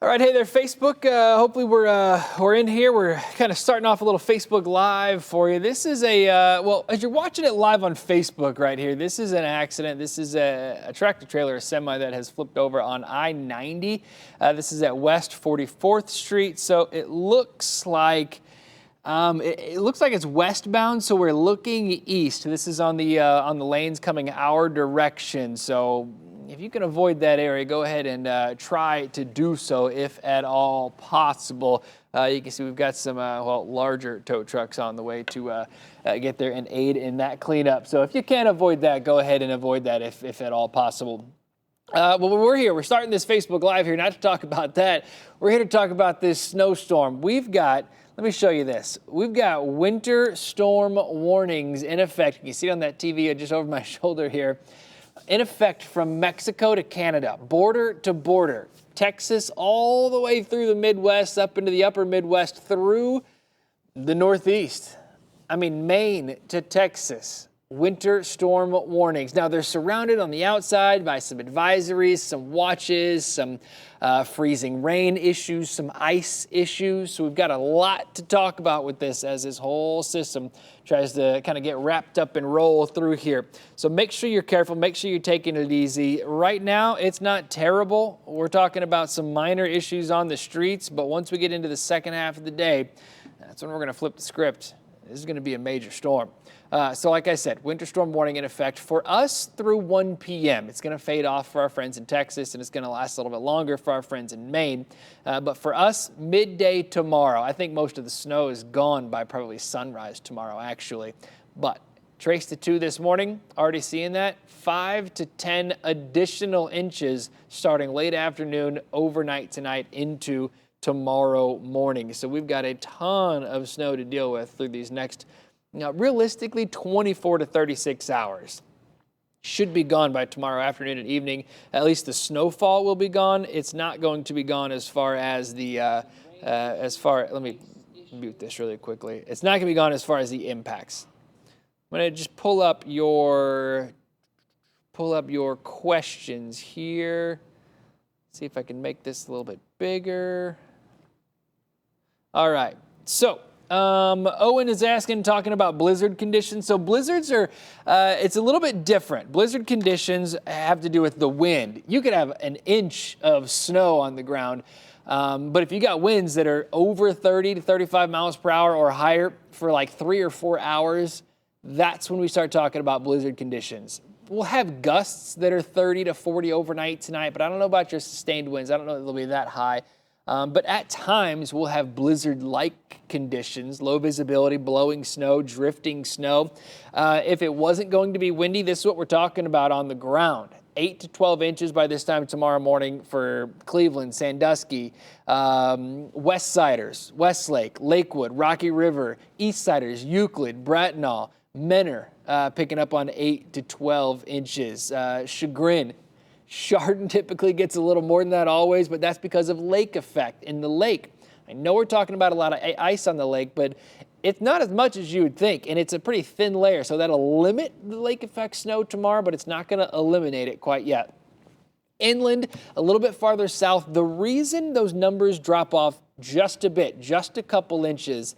All right, hey there, Facebook. Hopefully we're in here. We're kind of starting off a little Facebook Live for you. This is well, as you're watching it live on Facebook right here, this is an accident. This is a tractor trailer, a semi that has flipped over on I-90. This is at West 44th Street. So it looks like it looks like it's westbound, so we're looking east. This is on the lanes coming our direction. So if you can avoid that area, go ahead and try to do so if at all possible. You can see we've got some larger tow trucks on the way to get there and aid in that cleanup. So if you can't avoid that, go ahead and avoid that if at all possible. Well, we're here. We're starting this Facebook Live here not to talk about that. We're here to talk about this snowstorm. We've got, let me show you this. We've got winter storm warnings in effect. You can see it on that TV just over my shoulder here. In effect from Mexico to Canada, border to border, Texas all the way through the Midwest, up into the upper Midwest, through the Northeast. I mean, Maine to Texas, winter storm warnings. Now, they're surrounded on the outside by some advisories, some watches, some freezing rain issues, some ice issues. So we've got a lot to talk about with this as this whole system tries to kind of get wrapped up and roll through here. So make sure you're careful. Make sure you're taking it easy. Right now, it's not terrible. We're talking about some minor issues on the streets, but once we get into the second half of the day, that's when we're going to flip the script. This is going to be a major storm. So like I said, winter storm warning in effect for us through 1 p.m. It's going to fade off for our friends in Texas, and it's going to last a little bit longer for our friends in Maine. But for us, midday tomorrow. I think most of the snow is gone by probably sunrise tomorrow, actually. But trace to 2 this morning, already seeing that. 5 to 10 additional inches starting late afternoon, overnight tonight into tomorrow morning. So we've got a ton of snow to deal with through these next, realistically, 24 to 36 hours. Should be gone by tomorrow afternoon and evening. At least the snowfall will be gone. It's not going to be gone as far as the, let me mute this really quickly. It's not going to be gone as far as the impacts. I'm going to just pull up your questions here. See if I can make this a little bit bigger. All right, so Owen is talking about blizzard conditions. So blizzards are, it's a little bit different. Blizzard conditions have to do with the wind. You could have an inch of snow on the ground, but if you got winds that are over 30 to 35 miles per hour or higher for like 3 or 4 hours, that's when we start talking about blizzard conditions. We'll have gusts that are 30 to 40 overnight tonight, but I don't know about your sustained winds. I don't know that they'll be that high. But at times, we'll have blizzard-like conditions, low visibility, blowing snow, drifting snow. If it wasn't going to be windy, this is what we're talking about on the ground. 8 to 12 inches by this time tomorrow morning for Cleveland, Sandusky, Westsiders, Westlake, Lakewood, Rocky River, Eastsiders, Euclid, Bracknell, Menor, picking up on 8 to 12 inches. Chagrin. Chardon typically gets a little more than that always, but that's because of lake effect in the lake. I know we're talking about a lot of ice on the lake, but it's not as much as you would think, and it's a pretty thin layer, so that'll limit the lake effect snow tomorrow, but it's not going to eliminate it quite yet. Inland, a little bit farther south, the reason those numbers drop off just a bit, just a couple inches,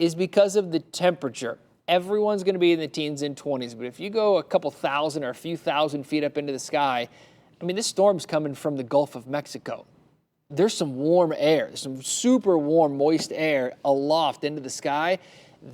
is because of the temperature. Everyone's going to be in the teens and 20s, but if you go a couple thousand or a few thousand feet up into the sky, I mean, this storm's coming from the Gulf of Mexico. There's some warm air, some super warm, moist air aloft into the sky.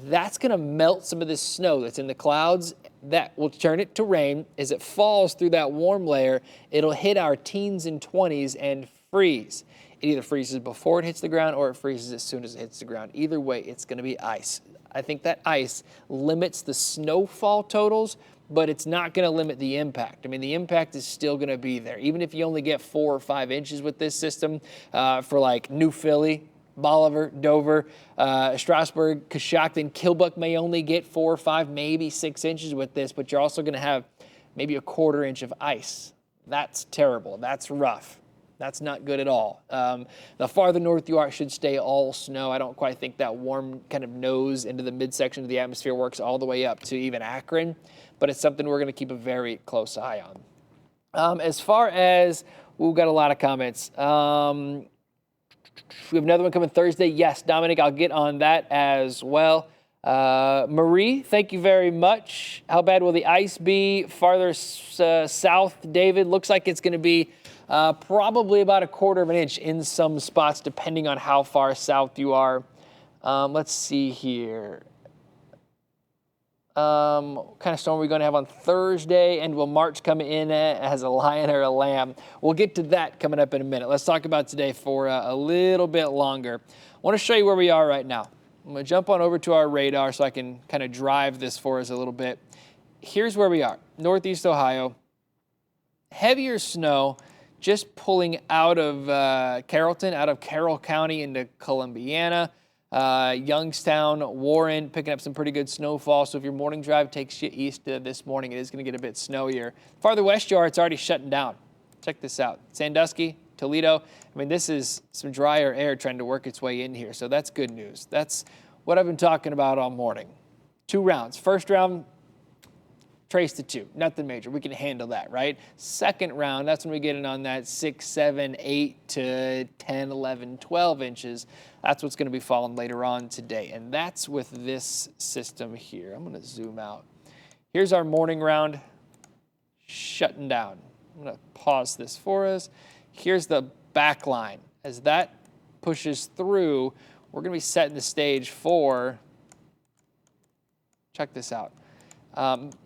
That's going to melt some of this snow that's in the clouds. That will turn it to rain. As it falls through that warm layer, it'll hit our teens and 20s and freeze. It either freezes before it hits the ground or it freezes as soon as it hits the ground. Either way, it's going to be ice. I think that ice limits the snowfall totals, but it's not going to limit the impact. I mean, the impact is still going to be there. Even if you only get 4 or 5 inches with this system for like New Philly, Bolivar, Dover, Strasburg, Coshocton, Kilbuck may only get 4 or 5, maybe 6 inches with this, but you're also going to have maybe a 1/4 inch of ice. That's terrible. That's rough. That's not good at all. The farther north you are, it should stay all snow. I don't quite think that warm kind of nose into the midsection of the atmosphere works all the way up to even Akron, but it's something we're going to keep a very close eye on. As far as, we've got a lot of comments. We have another one coming Thursday. Yes, Dominic, I'll get on that as well. Marie, thank you very much. How bad will the ice be farther south, David? Looks like it's going to be probably about 1/4 of an inch in some spots, depending on how far south you are. Let's see here. What kind of storm are we going to have on Thursday? And will March come in as a lion or a lamb? We'll get to that coming up in a minute. Let's talk about today for a little bit longer. I want to show you where we are right now. I'm going to jump on over to our radar so I can kind of drive this for us a little bit. Here's where we are. Northeast Ohio. Heavier snow just pulling out of Carrollton, out of Carroll County into Columbiana. Youngstown, Warren, picking up some pretty good snowfall. So if your morning drive takes you east this morning, it is going to get a bit snowier. Farther west you are, it's already shutting down. Check this out. Sandusky, Toledo. I mean, this is some drier air trying to work its way in here. So that's good news. That's what I've been talking about all morning. 2 rounds. First round, trace to 2. Nothing major. We can handle that, right? Second round, that's when we get in on that 6, 7, 8 to 10, 11, 12 inches. That's what's going to be falling later on today. And that's with this system here. I'm going to zoom out. Here's our morning round shutting down. I'm going to pause this for us. Here's the back line. As that pushes through, we're going to be setting the stage for, check this out.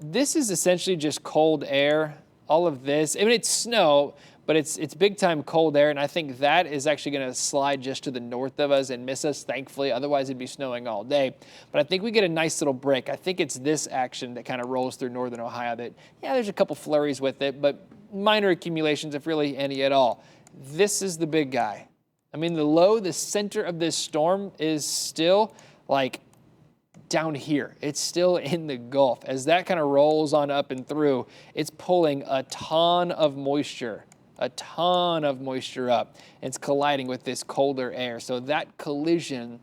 This is essentially just cold air. All of this, I mean, it's snow, but it's big time cold air, and I think that is actually going to slide just to the north of us and miss us, thankfully. Otherwise, it'd be snowing all day. But I think we get a nice little break. I think it's this action that kind of rolls through northern Ohio that, yeah, there's a couple flurries with it, but minor accumulations, if really any at all. This is the big guy. I mean, the center of this storm is still like down here. It's still in the Gulf. As that kind of rolls on up and through, it's pulling a ton of moisture up. It's colliding with this colder air. So that collision,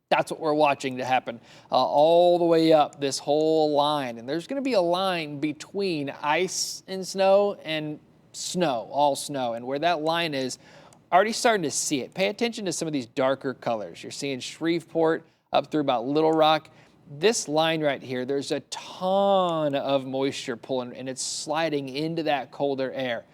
that's what we're watching to happen all the way up this whole line. And there's going to be a line between ice and snow and snow, all snow. And where that line is, already starting to see it. Pay attention to some of these darker colors. You're seeing Shreveport up through about Little Rock. This line right here, there's a ton of moisture pulling, and it's sliding into that colder air.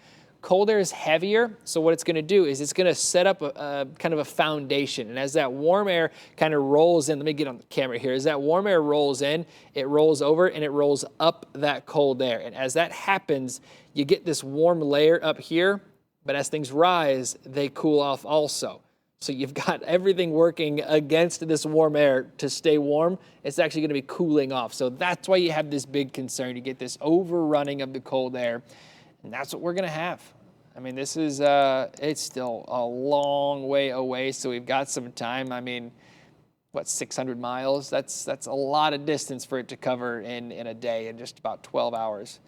Cold air is heavier, so what it's going to do is it's going to set up a kind of a foundation. And as that warm air kind of rolls in, let me get on the camera here. As that warm air rolls in, it rolls over and it rolls up that cold air. And as that happens, you get this warm layer up here, but as things rise, they cool off also. So you've got everything working against this warm air to stay warm. It's actually going to be cooling off. So that's why you have this big concern. You get this overrunning of the cold air, and that's what we're going to have. I mean, this is, it's still a long way away, so we've got some time. I mean, what, 600 miles? That's a lot of distance for it to cover in a day, in just about 12 hours.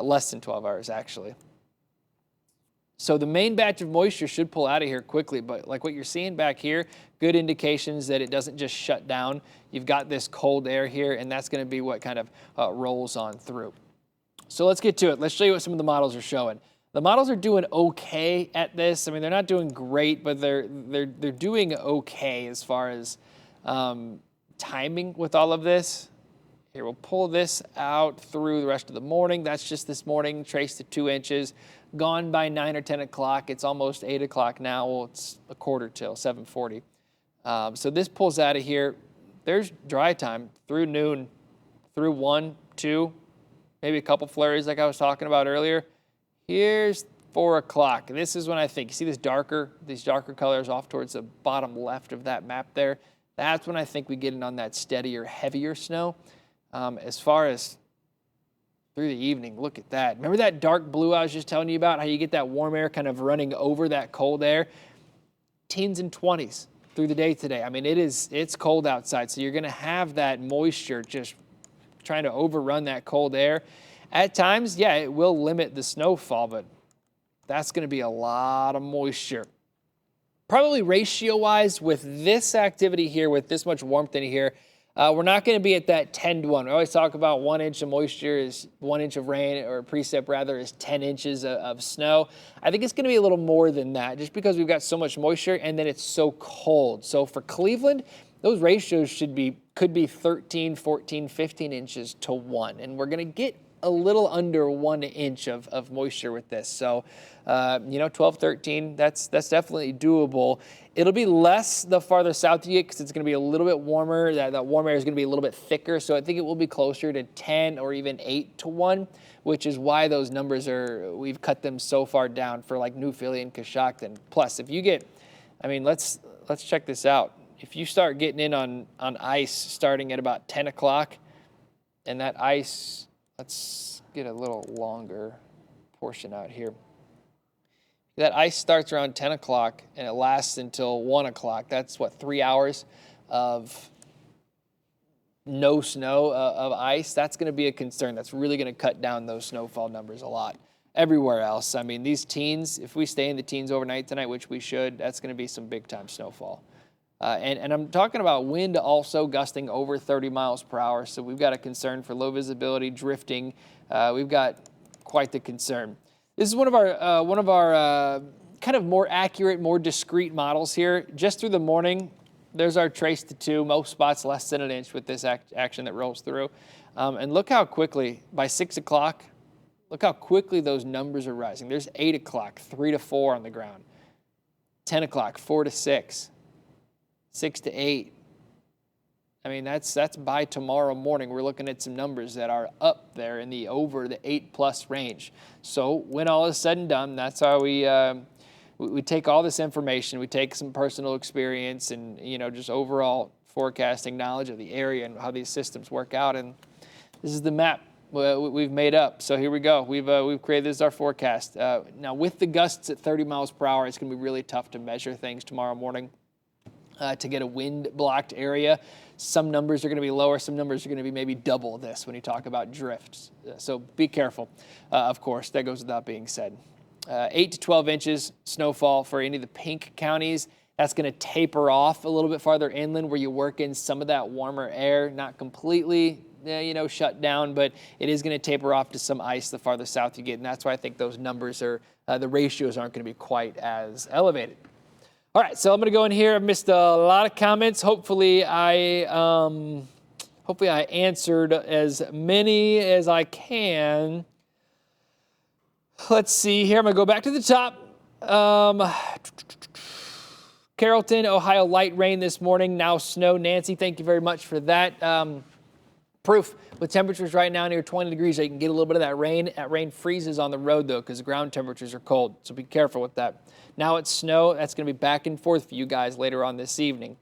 Less than 12 hours, actually. So the main batch of moisture should pull out of here quickly, but like what you're seeing back here, good indications that it doesn't just shut down. You've got this cold air here, and that's going to be what kind of rolls on through. So let's get to it. Let's show you what some of the models are showing. The models are doing okay at this. I mean, they're not doing great, but they're doing okay as far as timing with all of this. Here, we'll pull this out through the rest of the morning. That's just this morning, traced to 2 inches. Gone by 9 or 10 o'clock. It's almost 8 o'clock now. Well, it's a quarter till 7:40. So this pulls out of here. There's dry time through noon, through 1, 2, maybe a couple flurries like I was talking about earlier. Here's 4 o'clock. This is when I think, you see these darker colors off towards the bottom left of that map there? That's when I think we get in on that steadier, heavier snow. As far as through the evening, look at that. Remember that dark blue I was just telling you about, how you get that warm air kind of running over that cold air? Teens and 20s through the day today. I mean, it's cold outside, so you're going to have that moisture just trying to overrun that cold air. At times, yeah, it will limit the snowfall, but that's going to be a lot of moisture. Probably ratio-wise, with this activity here, with this much warmth in here, We're not going to be at that 10 to 1. We always talk about 1 inch of moisture is 1 inch of rain, or precip rather, is 10 inches of snow. I think it's going to be a little more than that just because we've got so much moisture and then it's so cold. So for Cleveland, those ratios could be 13, 14, 15 inches to 1. And we're going to get a little under 1 inch of moisture with this. So, 12, 13, that's definitely doable. It'll be less the farther south you get because it's going to be a little bit warmer. That warm air is going to be a little bit thicker. So I think it will be closer to 10 or even 8 to 1, which is why those numbers we've cut them so far down for like New Philly and Coshocton. Plus, if you get, let's check this out. If you start getting in on ice starting at about 10 o'clock, and that ice, let's get a little longer portion out here. That ice starts around 10 o'clock and it lasts until 1 o'clock. That's 3 hours of no snow, of ice. That's going to be a concern. That's really going to cut down those snowfall numbers a lot. Everywhere else, these teens, if we stay in the teens overnight tonight, which we should, that's going to be some big time snowfall. And I'm talking about wind also gusting over 30 miles per hour. So we've got a concern for low visibility, drifting. We've got quite the concern. This is one of our kind of more accurate, more discrete models here. Just through the morning, there's our trace to 2, most spots less than an inch with this action that rolls through. And look how quickly, by 6 o'clock, look how quickly those numbers are rising. There's 8 o'clock, 3 to 4 on the ground. 10 o'clock, 4 to 6. 6 to 8. That's by tomorrow morning. We're looking at some numbers that are up there in the over the 8+ range. So when all is said and done, that's how we take all this information. We take some personal experience and just overall forecasting knowledge of the area and how these systems work out. And this is the map we've made up. So here we go. We've created this as our forecast. Now with the gusts at 30 miles per hour, it's going to be really tough to measure things tomorrow morning. To get a wind-blocked area. Some numbers are going to be lower. Some numbers are going to be maybe double this when you talk about drifts. So be careful. Of course, that goes without being said. 8 to 12 inches snowfall for any of the pink counties. That's going to taper off a little bit farther inland where you work in some of that warmer air. Not completely, shut down, but it is going to taper off to some ice the farther south you get. And that's why I think those numbers the ratios aren't going to be quite as elevated. All right, so I'm going to go in here. I've missed a lot of comments. Hopefully I answered as many as I can. Let's see here. I'm going to go back to the top. Carrollton, Ohio, light rain this morning. Now snow. Nancy, thank you very much for that. Proof with temperatures right now near 20 degrees, you can get a little bit of that rain. That rain freezes on the road, though, because the ground temperatures are cold. So be careful with that. Now it's snow. That's going to be back and forth for you guys later on this evening.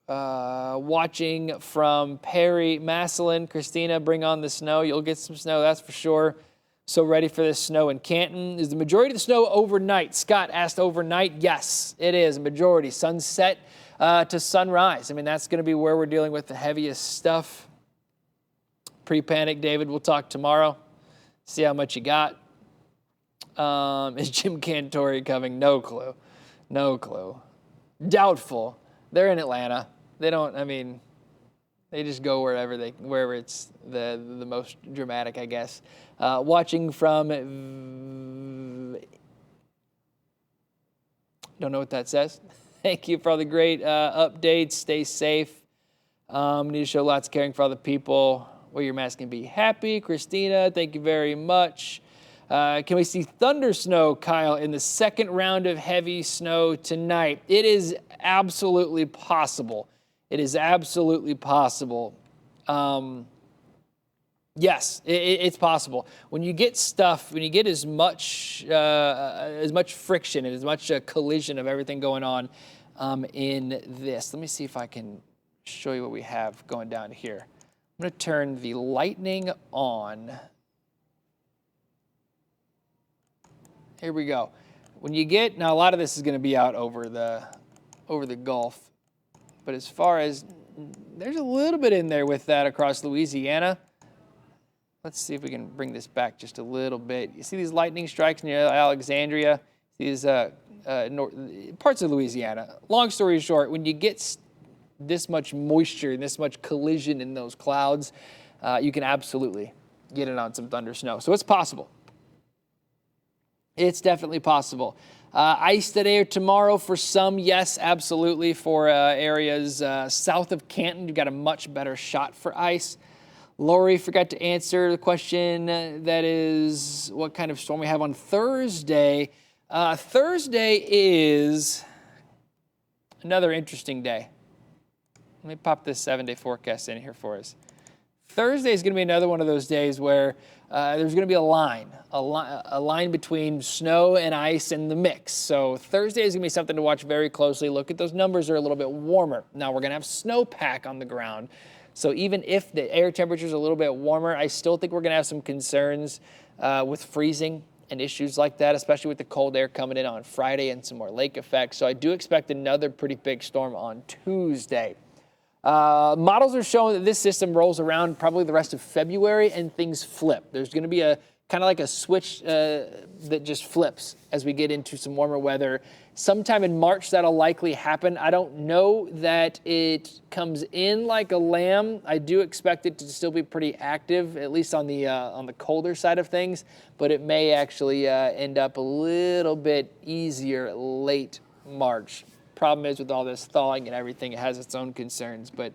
Watching from Perry, Massillon. Christina, bring on the snow. You'll get some snow, that's for sure. So ready for this snow in Canton. Is the majority of the snow overnight? Scott asked overnight. Yes, it is. Majority. Sunset to sunrise. That's going to be where we're dealing with the heaviest stuff. Pre-panic, David. We'll talk tomorrow. See how much you got. Is Jim Cantori coming? No clue. No clue. Doubtful. They're in Atlanta. They don't, they just go wherever it's the most dramatic, I guess. Watching from, don't know what that says. Thank you for all the great updates. Stay safe. Need to show lots of caring for other people. Wear your mask and be happy. Christina, thank you very much. Can we see thunder snow, Kyle, in the second round of heavy snow tonight? It is absolutely possible. It is absolutely possible. Yes, it's possible. When you get stuff, when you get as much friction and as much collision of everything going on in this. Let me see if I can show you what we have going down here. I'm going to turn the lightning on. Here we go. When you get, now a lot of this is going to be out over the Gulf, but as far as, there's a little bit in there with that across Louisiana. Let's see if we can bring this back just a little bit. You see these lightning strikes near Alexandria, these parts of Louisiana. Long story short, when you get this much moisture and this much collision in those clouds, you can absolutely get it on some thunder snow. So it's possible. It's definitely possible. Ice today or tomorrow for some, yes, absolutely. For areas south of Canton, you've got a much better shot for ice. Lori forgot to answer the question that is what kind of storm we have on Thursday. Thursday is another interesting day. Let me pop this 7-day forecast in here for us. Thursday is going to be another one of those days where there's going to be a line between snow and ice in the mix. So Thursday is going to be something to watch very closely. Look at those numbers are a little bit warmer. Now we're going to have snowpack on the ground. So even if the air temperature is a little bit warmer, I still think we're going to have some concerns with freezing and issues like that, especially with the cold air coming in on Friday and some more lake effects. So I do expect another pretty big storm on Tuesday. Models are showing that this system rolls around probably the rest of February and things flip. There's going to be a kind of like a switch that just flips as we get into some warmer weather. Sometime in March, that'll likely happen. I don't know that it comes in like a lamb. I do expect it to still be pretty active, at least on the colder side of things, but it may actually end up a little bit easier late March. Problem is with all this thawing and everything, it has its own concerns, but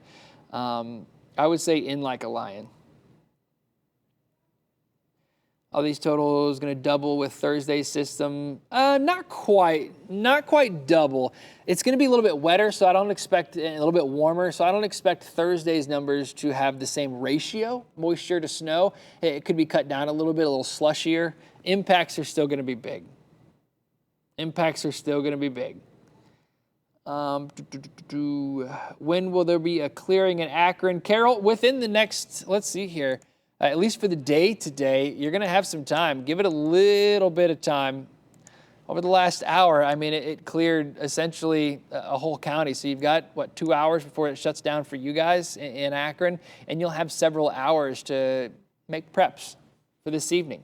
I would say in like a lion. All these totals going to double with Thursday's system. Not quite double. It's going to be a little bit wetter, so I don't expect, a little bit warmer, so I don't expect Thursday's numbers to have the same ratio, moisture to snow. It could be cut down a little bit, a little slushier. Impacts are still going to be big. When will there be a clearing in Akron? Carol, within the next, let's see here, at least for the day today, you're going to have some time. Give it a little bit of time. Over the last hour, I mean, it cleared essentially a whole county. So you've got, 2 hours before it shuts down for you guys in Akron, and you'll have several hours to make preps for this evening.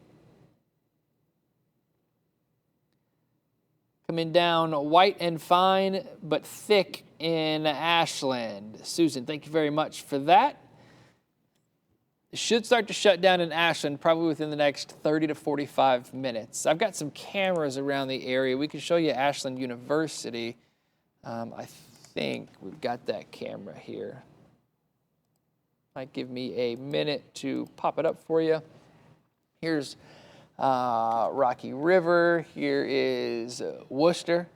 Coming down white and fine, but thick in Ashland. Susan, thank you very much for that. It should start to shut down in Ashland probably within the next 30 to 45 minutes. I've got some cameras around the area. We can show you Ashland University. I think we've got that camera here. Might give me a minute to pop it up for you. Here's Rocky River. Here is Worcester.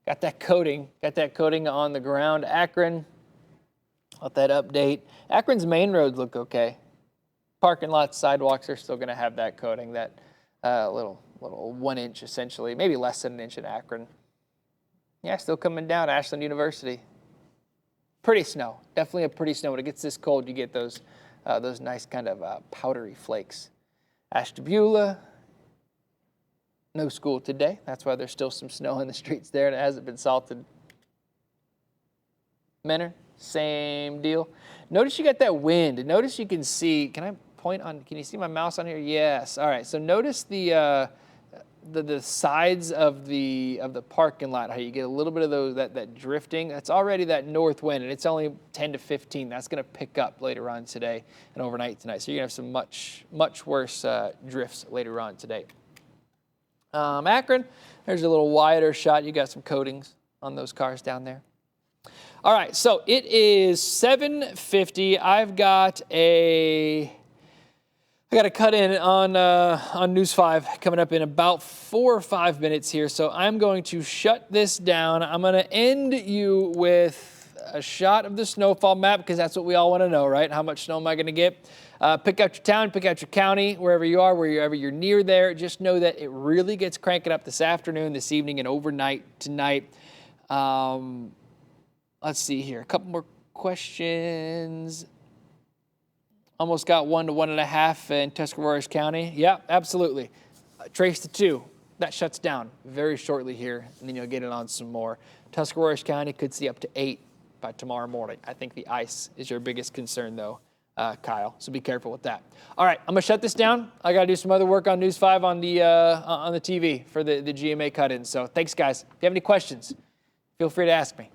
Got that coating on the ground. Akron, let that update. Akron's main roads look okay. Parking lots, sidewalks are still going to have that coating, that little 1 inch essentially, maybe less than an inch in Akron. Yeah, still coming down. Ashland University. Pretty snow, definitely a pretty snow. When it gets this cold, you get those nice kind of powdery flakes. Ashtabula. No school today. That's why there's still some snow in the streets there and it hasn't been salted. Menor, same deal. Notice you got that wind. Notice you can see, can you see my mouse on here? Yes. All right. So notice the sides of the parking lot, how you get a little bit of that drifting. That's already that north wind, and it's only 10 to 15. That's going to pick up later on today and overnight tonight. So you're going to have some much worse drifts later on today. Akron, there's a little wider shot. You got some coatings on those cars down there. All right, so it is 7:50. I've got a cut in on News 5 coming up in about 4 or 5 minutes here. So I'm going to shut this down. I'm going to end you with a shot of the snowfall map because that's what we all want to know, right? How much snow am I going to get? Pick out your town, pick out your county, wherever you are, wherever you're near there. Just know that it really gets cranking up this afternoon, this evening, and overnight tonight. Let's see here. A couple more questions. Almost got 1 to 1.5 in Tuscarawas County. Yeah, absolutely. Trace to 2. That shuts down very shortly here, and then you'll get it on some more. Tuscarawas County could see up to 8 by tomorrow morning. I think the ice is your biggest concern, though, Kyle. So be careful with that. All right, I'm gonna shut this down. I gotta do some other work on News 5 on the TV for the GMA cut-in. So thanks, guys. If you have any questions, feel free to ask me.